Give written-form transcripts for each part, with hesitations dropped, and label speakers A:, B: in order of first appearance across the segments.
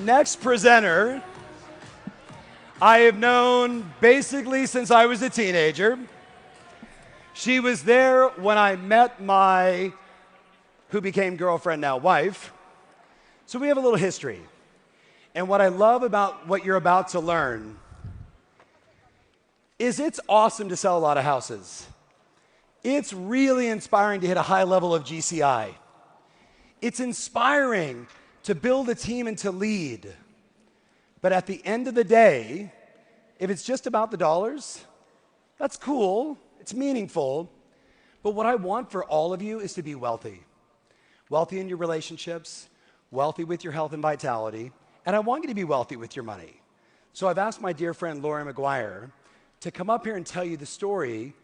A: next presenter, I have known basically since I was a teenager. She was there when I met my, who became girlfriend, now wife. So we have a little history. And what I love about what you're about to learn is it's awesome to sell a lot of houses. It's really inspiring to hit a high level of GCI. It's inspiring to build a team and to lead. But at the end of the day, if it's just about the dollars, that's cool, it's meaningful. But what I want for all of you is to be wealthy. Wealthy in your relationships, wealthy with your health and vitality, and I want you to be wealthy with your money. So I've asked my dear friend Lori McGuire to come up here and tell you the story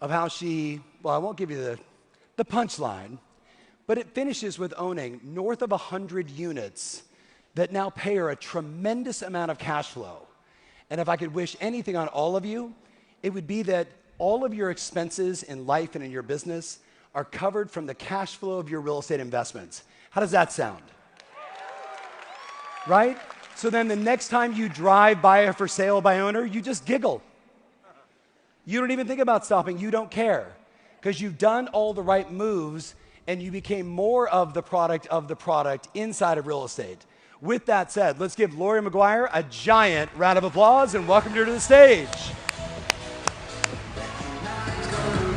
A: of how she, well, I won't give you the punchline, but it finishes with owning north of 100 units that now pay her a tremendous amount of cash flow. And if I could wish anything on all of you, it would be that all of your expenses in life and in your business are covered from the cash flow of your real estate investments. How does that sound? Right? So then the next time you drive by a for sale by owner, you just giggle. You don't even think about stopping. You don't care because you've done all the right moves and you became more of the product inside of real estate. With that said, let's give Lori McGuire a giant round of applause and welcome her to the stage.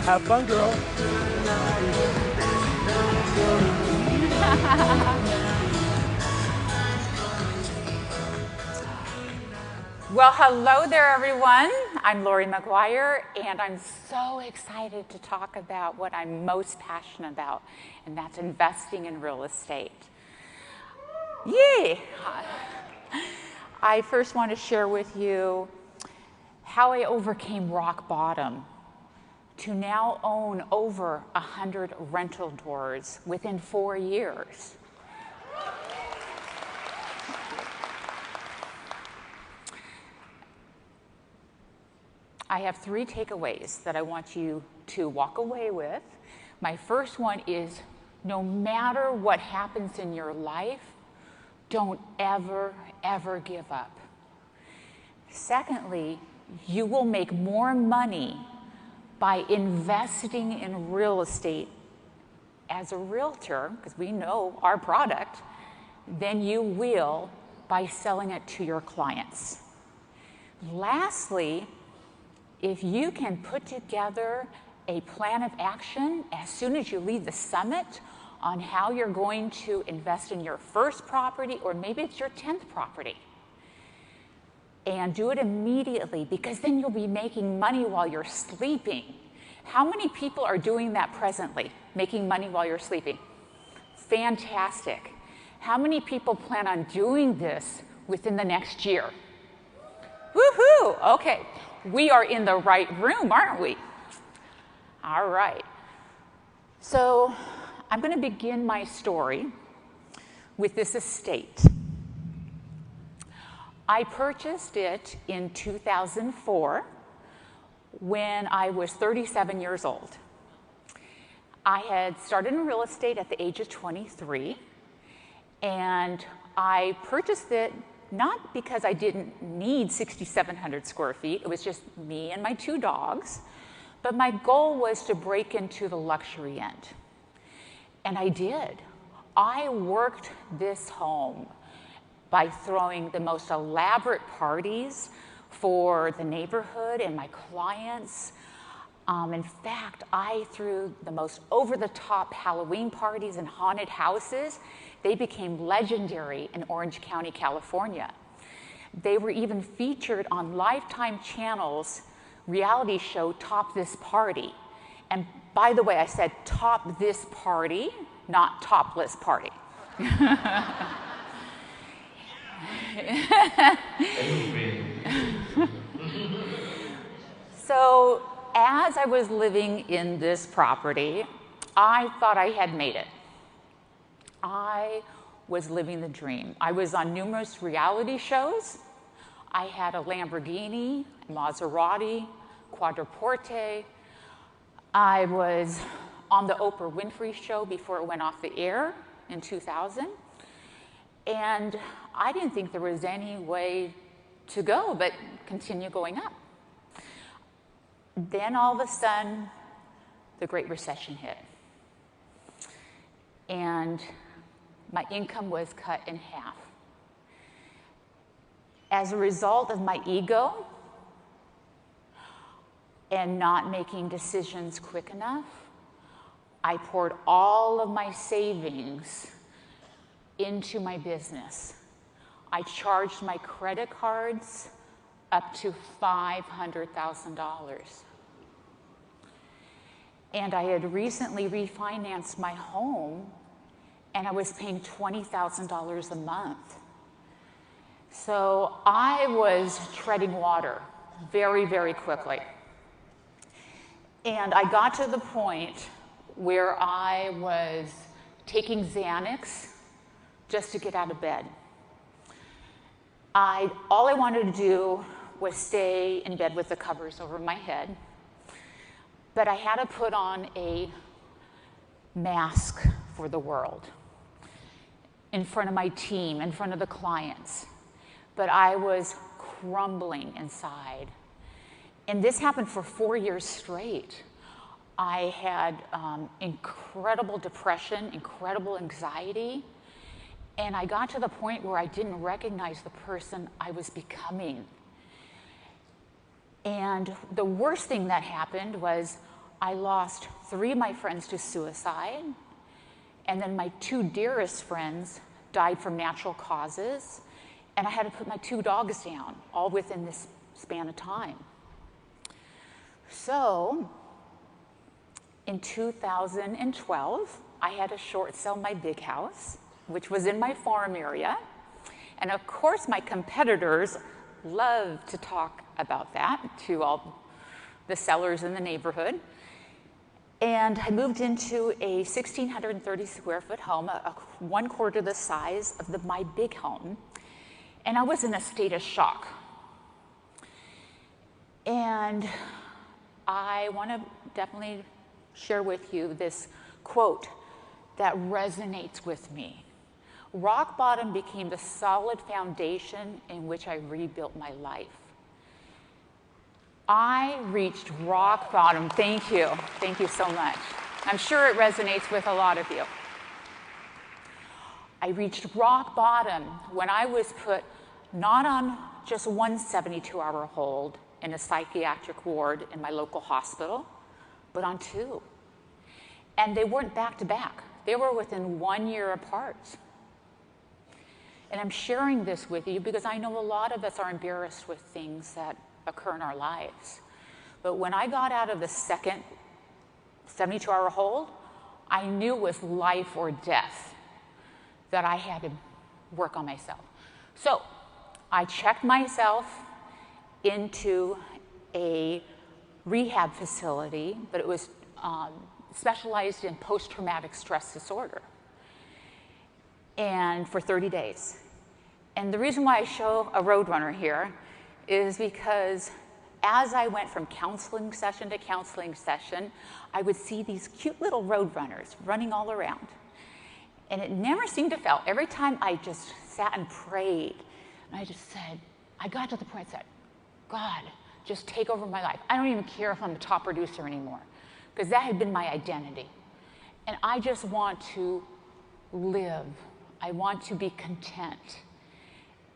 A: Have fun, girl.
B: Well, hello there, everyone. I'm Lori McGuire, and I'm so excited to talk about what I'm most passionate about, and that's investing in real estate. Yay! I first want to share with you how I overcame rock bottom to now own over 100 rental doors within 4 years. I have 3 takeaways that I want you to walk away with. My first one is, no matter what happens in your life, don't ever, ever give up. Secondly, you will make more money by investing in real estate as a realtor, because we know our product, than you will by selling it to your clients. Lastly, if you can put together a plan of action as soon as you leave the summit on how you're going to invest in your first property, or maybe it's your 10th property, and do it immediately, because then you'll be making money while you're sleeping. How many people are doing that presently, making money while you're sleeping? Fantastic. How many people plan on doing this within the next year? Woohoo! Okay. We are in the right room, aren't we? All right. So I'm going to begin my story with this estate. I purchased it in 2004 when I was 37 years old. I had started in real estate at the age of 23, and I purchased it not because I didn't need 6,700 square feet. It was just me and my 2 dogs. But my goal was to break into the luxury end. And I did. I worked this home by throwing the most elaborate parties for the neighborhood and my clients. In fact, I threw the most over-the-top Halloween parties and haunted houses. They became legendary in Orange County, California. They were even featured on Lifetime Channel's reality show, Top This Party. And by the way, I said top this party, not topless party. So as I was living in this property, I thought I had made it. I was living the dream. I was on numerous reality shows. I had a Lamborghini, Maserati, Quadriporte. I was on the Oprah Winfrey show before it went off the air in 2000. And I didn't think there was any way to go but continue going up. Then all of a sudden, the Great Recession hit. And my income was cut in half. As a result of my ego and not making decisions quick enough, I poured all of my savings into my business. I charged my credit cards up to $500,000. And I had recently refinanced my home, and I was paying $20,000 a month. So I was treading water very, very quickly. And I got to the point where I was taking Xanax just to get out of bed. All I wanted to do was stay in bed with the covers over my head, but I had to put on a mask for the world, in front of my team, in front of the clients. But I was crumbling inside. And this happened for 4 years straight. I had incredible depression, incredible anxiety, and I got to the point where I didn't recognize the person I was becoming. And the worst thing that happened was I lost 3 of my friends to suicide, and then my 2 dearest friends died from natural causes, and I had to put my 2 dogs down, all within this span of time. So, in 2012, I had to short sell my big house, which was in my farm area. And of course, my competitors love to talk about that to all the sellers in the neighborhood. And I moved into a 1,630 square foot home, 1/4 the size of my big home. And I was in a state of shock. And I want to definitely share with you this quote that resonates with me. Rock bottom became the solid foundation in which I rebuilt my life. I reached rock bottom. Thank you. Thank you so much. I'm sure it resonates with a lot of you. I reached rock bottom when I was put not on just one 72-hour hold in a psychiatric ward in my local hospital, but on 2. And they weren't back to back. They were within 1 year apart. And I'm sharing this with you because I know a lot of us are embarrassed with things that occur in our lives. But when I got out of the second 72-hour hold, I knew it was life or death, that I had to work on myself. So I checked myself into a rehab facility, but it was specialized in post-traumatic stress disorder, and for 30 days. And the reason why I show a Roadrunner here is because as I went from counseling session to counseling session, I would see these cute little Roadrunners running all around. And it never seemed to fail. Every time I just sat and prayed, and I just said, I got to the point I said, God, just take over my life. I don't even care if I'm a top producer anymore, because that had been my identity. And I just want to live. I want to be content.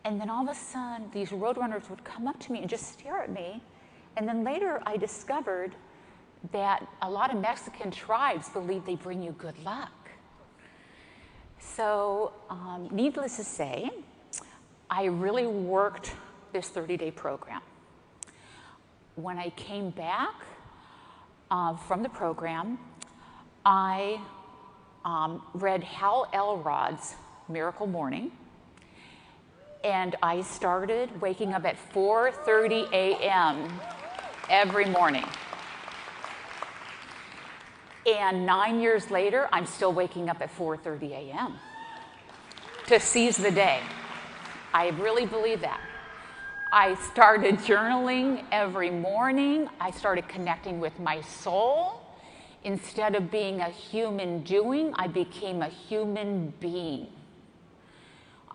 B: And then all of a sudden, these Roadrunners would come up to me and just stare at me. And then later, I discovered that a lot of Mexican tribes believe they bring you good luck. So, needless to say, I really worked this 30-day program. When I came back from the program, I read Hal Elrod's Miracle Morning, and I started waking up at 4:30 a.m. every morning. And 9 years later, I'm still waking up at 4:30 a.m. to seize the day. I really believe that. I started journaling every morning. I started connecting with my soul. Instead of being a human doing, I became a human being.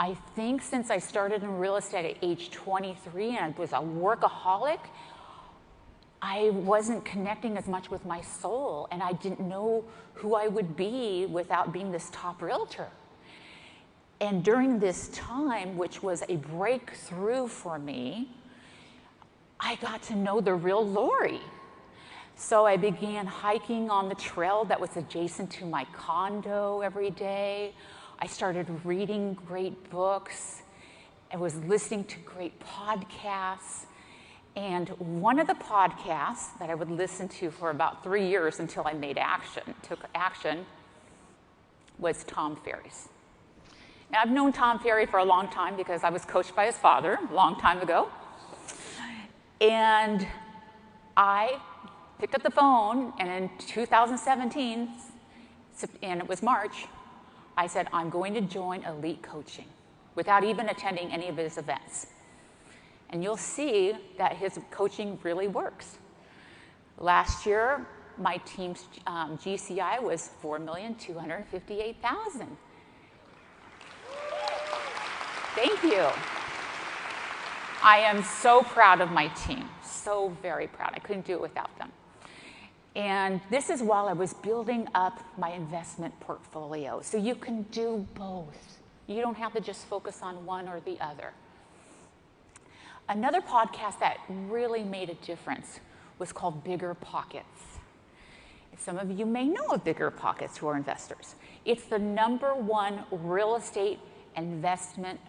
B: I think since I started in real estate at age 23 and I was a workaholic, I wasn't connecting as much with my soul, and I didn't know who I would be without being this top realtor. And during this time, which was a breakthrough for me, I got to know the real Lori. So I began hiking on the trail that was adjacent to my condo every day. I started reading great books. I was listening to great podcasts. And one of the podcasts that I would listen to for about 3 years until I took action, was Tom Ferry's. Now, I've known Tom Ferry for a long time because I was coached by his father a long time ago. And I picked up the phone, and in 2017, and it was March, I said, I'm going to join Elite Coaching without even attending any of his events. And you'll see that his coaching really works. Last year, my team's GCI was $4,258,000. Thank you. I am so proud of my team, so very proud. I couldn't do it without them. And this is while I was building up my investment portfolio. So you can do both. You don't have to just focus on one or the other. Another podcast that really made a difference was called Bigger Pockets. Some of you may know of Bigger Pockets who are investors. It's the #1 real estate investment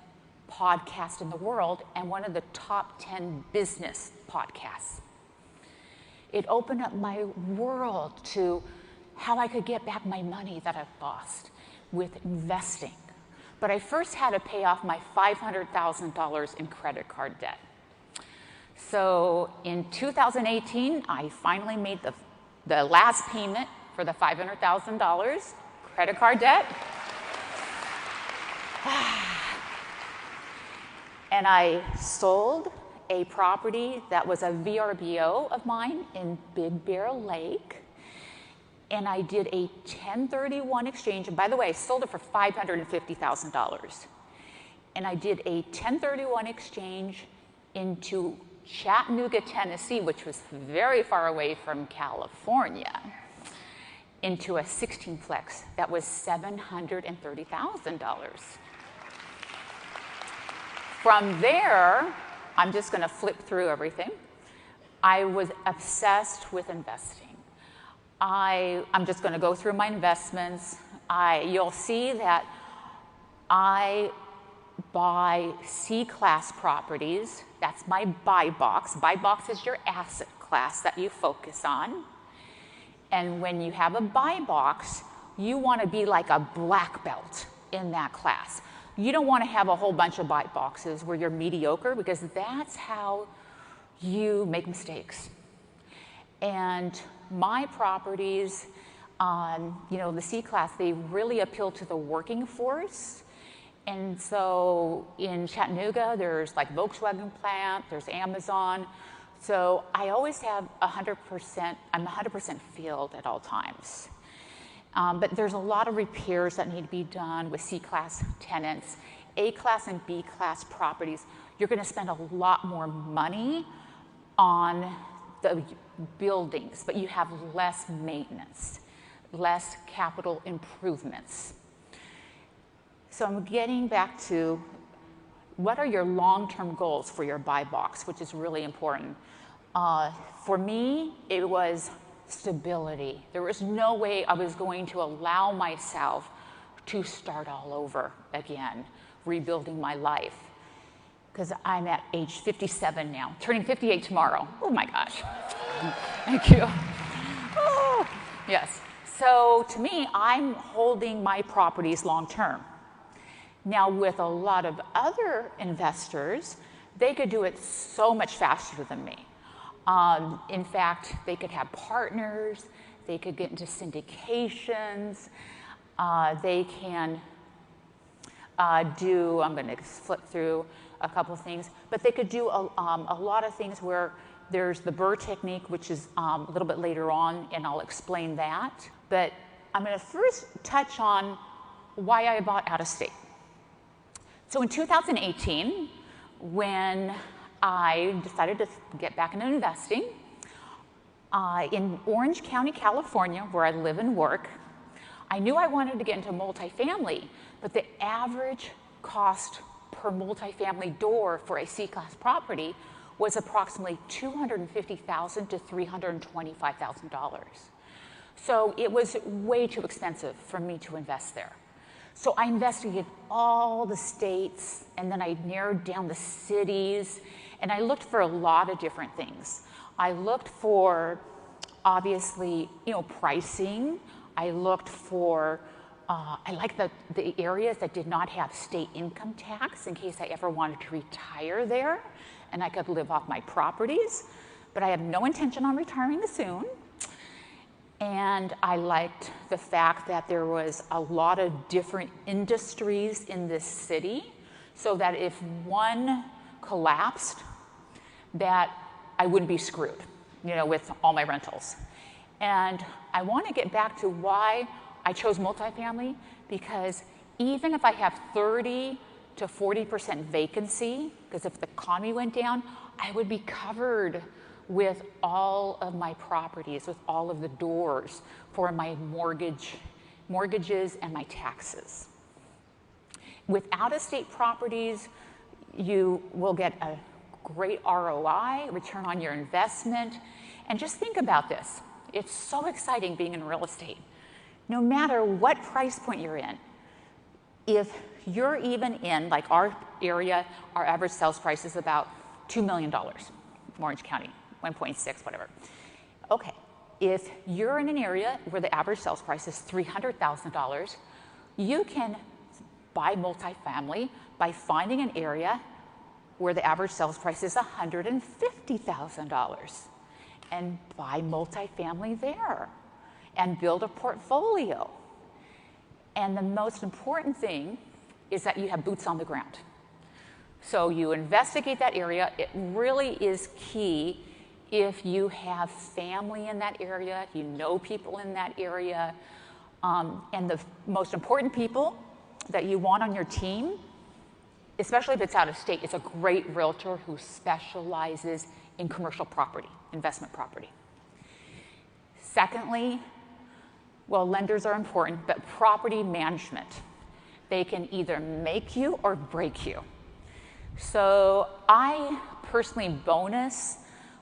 B: podcast in the world and one of the top 10 business podcasts. It opened up my world to how I could get back my money that I've lost with investing. But I first had to pay off my $500,000 in credit card debt. So in 2018, I finally made the last payment for the $500,000 credit card debt. And I sold a property that was a VRBO of mine in Big Bear Lake. And I did a 1031 exchange. And by the way, I sold it for $550,000. And I did a 1031 exchange into Chattanooga, Tennessee, which was very far away from California, into a 16-plex that was $730,000. From there, I'm just going to flip through everything. I was obsessed with investing. I'm just going to go through my investments. You'll see that I buy C-class properties. That's my buy box. Buy box is your asset class that you focus on. And when you have a buy box, you want to be like a black belt in that class. You don't want to have a whole bunch of buy boxes where you're mediocre, because that's how you make mistakes. And my properties, the C-class, they really appeal to the working force. And so in Chattanooga, there's like Volkswagen plant, there's Amazon. So I always have 100%, I'm 100% field at all times. But there's a lot of repairs that need to be done with C-class tenants. A-class and B-class properties, you're going to spend a lot more money on the buildings, but you have less maintenance, less capital improvements. So I'm getting back to what are your long-term goals for your buy box, which is really important. For me, it was stability. There was no way I was going to allow myself to start all over again, rebuilding my life. Because I'm at age 57 now, turning 58 tomorrow. Oh my gosh. Thank you. Oh, yes. So to me, I'm holding my properties long term. Now, with a lot of other investors, they could do it so much faster than me. In fact, they could have partners, they could get into syndications, they can I'm going to flip through a couple of things, but they could do a lot of things where there's the Burr technique, which is a little bit later on, and I'll explain that. But I'm going to first touch on why I bought out of state. So in 2018, when I decided to get back into investing, in Orange County, California, where I live and work, I knew I wanted to get into multifamily, but the average cost per multifamily door for a C-class property was approximately $250,000 to $325,000. So it was way too expensive for me to invest there. So I investigated all the states, and then I narrowed down the cities, and I looked for a lot of different things. I looked for, obviously, pricing. I looked for, I liked the areas that did not have state income tax in case I ever wanted to retire there, and I could live off my properties. But I have no intention on retiring soon. And I liked the fact that there was a lot of different industries in this city, so that if one collapsed, that I wouldn't be screwed, with all my rentals. And I want to get back to why I chose multifamily, because even if I have 30 to 40% vacancy, because if the economy went down, I would be covered with all of my properties, with all of the doors for my mortgages and my taxes. With out-of-state properties, you will get a great ROI, return on your investment. And just think about this. It's so exciting being in real estate. No matter what price point you're in, if you're even in, like our area, our average sales price is about $2 million, Orange County, 1.6, whatever. Okay, if you're in an area where the average sales price is $300,000, you can buy multifamily by finding an area where the average sales price is $150,000 and buy multifamily there and build a portfolio. And the most important thing is that you have boots on the ground. So you investigate that area. It really is key if you have family in that area, you know people in that area, and the most important people that you want on your team, especially if it's out of state, is a great realtor who specializes in commercial property, investment property. Secondly, well, lenders are important, but property management. They can either make you or break you. So I personally bonus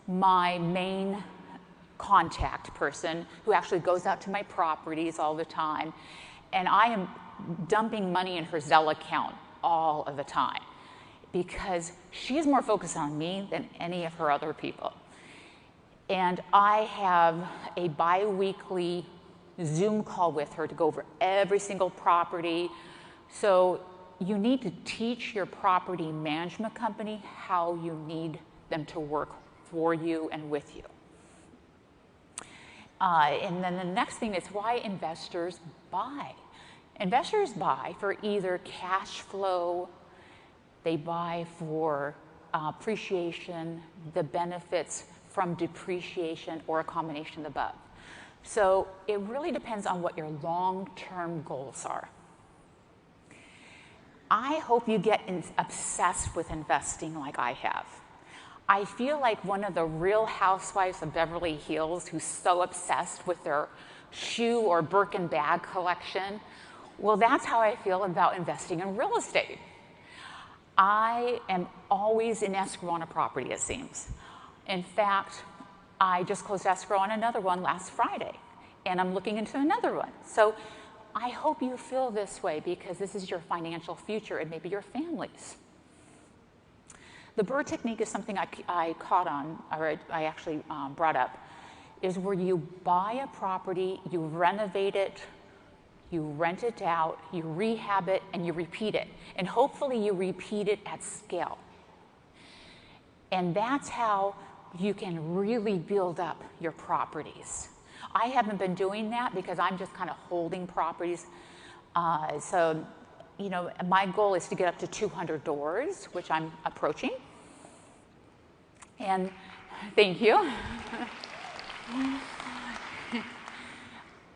B: my main contact person who actually goes out to my properties all the time, and I am dumping money in her Zelle account all of the time because she's more focused on me than any of her other people. And I have a bi-weekly Zoom call with her to go over every single property. So you need to teach your property management company how you need them to work for you and with you. And then the next thing is why investors buy. Investors buy for either cash flow, they buy for appreciation, the benefits from depreciation, or a combination of the above. So it really depends on what your long-term goals are. I hope you get obsessed with investing like I have. I feel like one of the Real Housewives of Beverly Hills who's so obsessed with their shoe or Birkin bag collection. Well, that's how I feel about investing in real estate. I am always in escrow on a property, it seems. In fact, I just closed escrow on another one last Friday, and I'm looking into another one. So I hope you feel this way because this is your financial future and maybe your family's. The BRRRR technique is something I caught on, or I actually brought up, is where you buy a property, you renovate it, you rent it out, you rehab it, and you repeat it. And hopefully you repeat it at scale. And that's how you can really build up your properties. I haven't been doing that because I'm just kind of holding properties. So, you know, my goal is to get up to 200 doors, which I'm approaching. And thank you.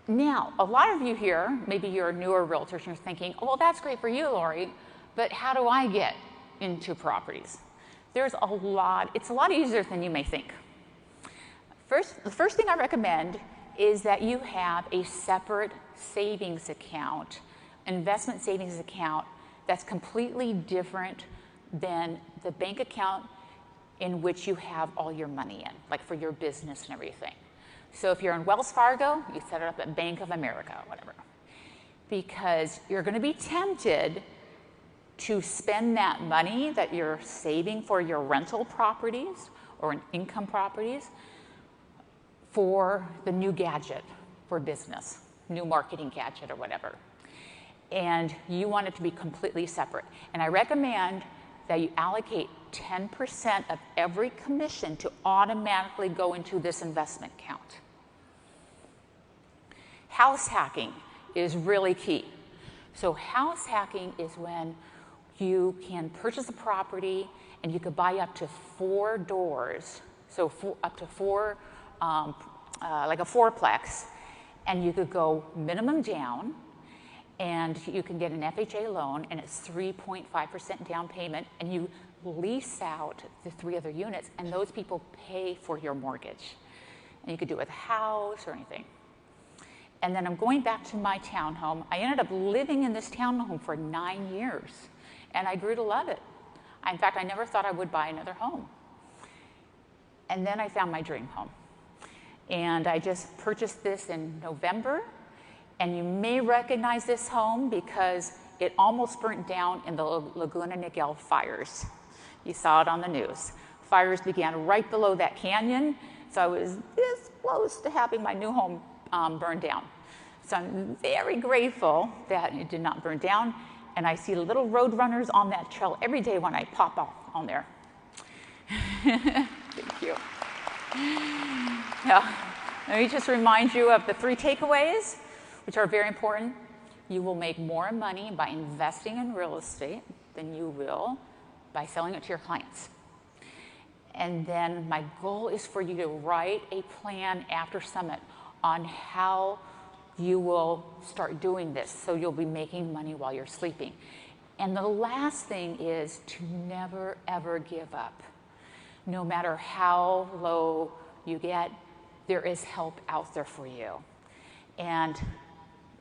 B: Now, a lot of you here, maybe you're newer realtors, and you're thinking, oh, well, that's great for you, Lori, But how do I get into properties? There's a lot, it's a lot easier than you may think. The first thing I recommend is that you have a separate savings account, investment savings account that's completely different than the bank account in which you have all your money in, like for your business and everything. So if you're in Wells Fargo, you set it up at Bank of America, whatever, because you're going to be tempted to spend that money that you're saving for your rental properties or income properties for the new gadget for business, new marketing gadget or whatever. And you want it to be completely separate. And I recommend that you allocate 10% of every commission to automatically go into this investment account. House hacking is really key. So house hacking is when you can purchase a property and you could buy up to 4 doors, so up to 4, like a fourplex, and you could go minimum down, and you can get an FHA loan, and it's 3.5% down payment, and you lease out the 3 other units, and those people pay for your mortgage. And you could do it with a house or anything. And then I'm going back to my townhome. I ended up living in this townhome for 9 years, and I grew to love it. In fact, I never thought I would buy another home. And then I found my dream home. And I just purchased this in November, and you may recognize this home because it almost burnt down in the Laguna Niguel fires. You saw it on the news. Fires began right below that canyon, so I was this close to having my new home burn down. So I'm very grateful that it did not burn down, and I see little road runners on that trail every day when I pop off on there. Thank you. Yeah. Let me just remind you of the 3 takeaways, which are very important. You will make more money by investing in real estate than you will by selling it to your clients. And then my goal is for you to write a plan after Summit on how you will start doing this, so you'll be making money while you're sleeping. And the last thing is to never, ever give up. No matter how low you get, there is help out there for you. And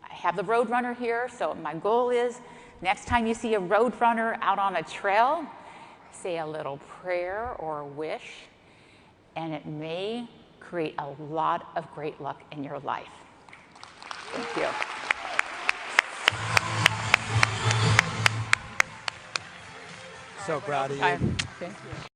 B: I have the Roadrunner here, so my goal is next time you see a Roadrunner out on a trail, say a little prayer or a wish, and it may create a lot of great luck in your life. Thank you.
A: So proud of you.
B: Thank you.